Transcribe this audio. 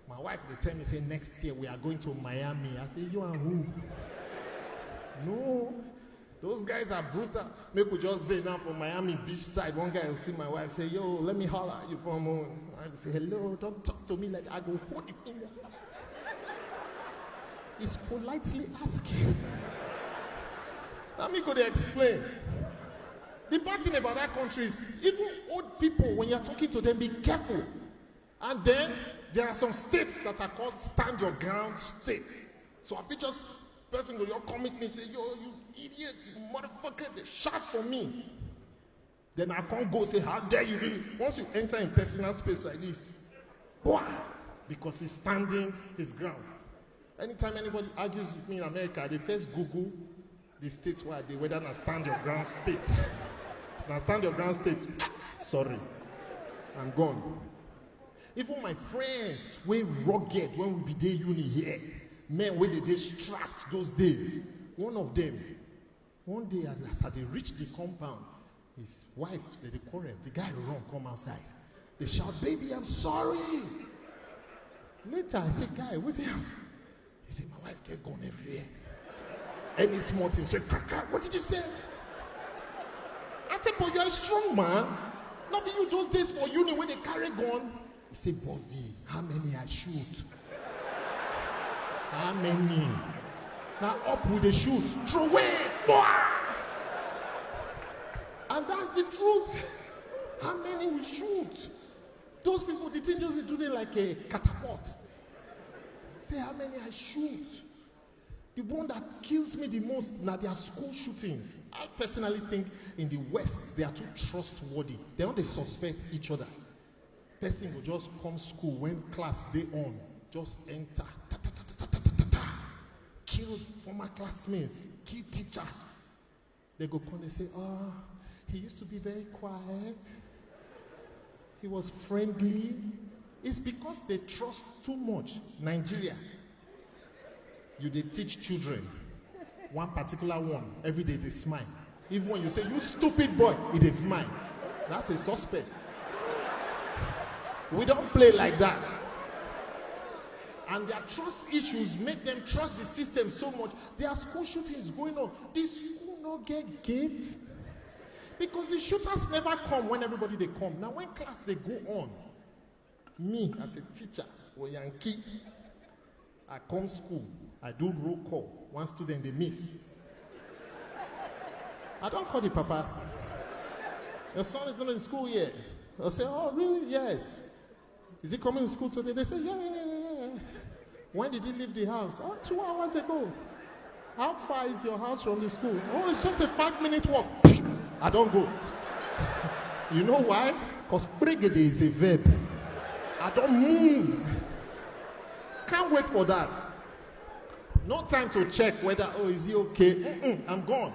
My wife, they tell me, say, next year we are going to Miami. I say, you and who? No. Those guys are brutal. Make we just day down from Miami beach side. One guy will see my wife, say, yo, let me holler at you from home. I say, hello, don't talk to me like that. I go, hold the finger. He's politely asking. Let me go to explain. The bad thing about that country is, even old people, when you're talking to them, be careful. And then, there are some states that are called stand your ground states. So if you just, person will come at me and say, yo, you idiot, you motherfucker, they shout for me. Then I can't go say, how dare you do it? Once you enter in personal space like this, wah, because he's standing his ground. Anytime anybody argues with me in America, they first Google the states where they whether not stand your ground state. If I stand your ground state, sorry, I'm gone. Even my friends, we rugged when we be there uni here, men where they strapped those days. One of them, one day as they reached the compound, his wife, they quarrel. The guy run, come outside. They shout, baby, I'm sorry. Later, I say, guy, wait here. He said, my wife get gone everywhere. Any small thing, she crack. What did you say? I said, but you're a strong man. Not be you those days for uni when they carry gun. He said, Bobby, how many I shoot? How many? Now up with the shoot. Throw away. And that's the truth. How many we shoot? Those people, the thing just do it like a catapult. Say how many I shoot. The one that kills me the most now they are school shootings. I personally think in the West they are too trustworthy. They don't suspect each other. Person will just come school when class day on, just enter, kill former classmates, kill teachers. They go come and say, oh, he used to be very quiet. He was friendly. It's because they trust too much. Nigeria, they teach children. One particular one, every day they smile. Even when you say, you stupid boy, it is smile. That's a suspect. We don't play like that. And their trust issues make them trust the system so much. There are school shootings going on. This school not get gates. Because the shooters never come when everybody they come. Now when class they go on, me as a teacher or Yankee, I come school, I do roll call. One student they miss. I don't call the papa. Your son is not in school yet. I say, oh really? Yes. Is he coming to school today? They say, yeah. When did he leave the house? Oh, 2 hours ago. How far is your house from the school? Oh, it's just a 5-minute walk. I don't go. You know why? Because brigade is a verb. I don't move. Can't wait for that. No time to check whether, oh, is he okay? I'm gone.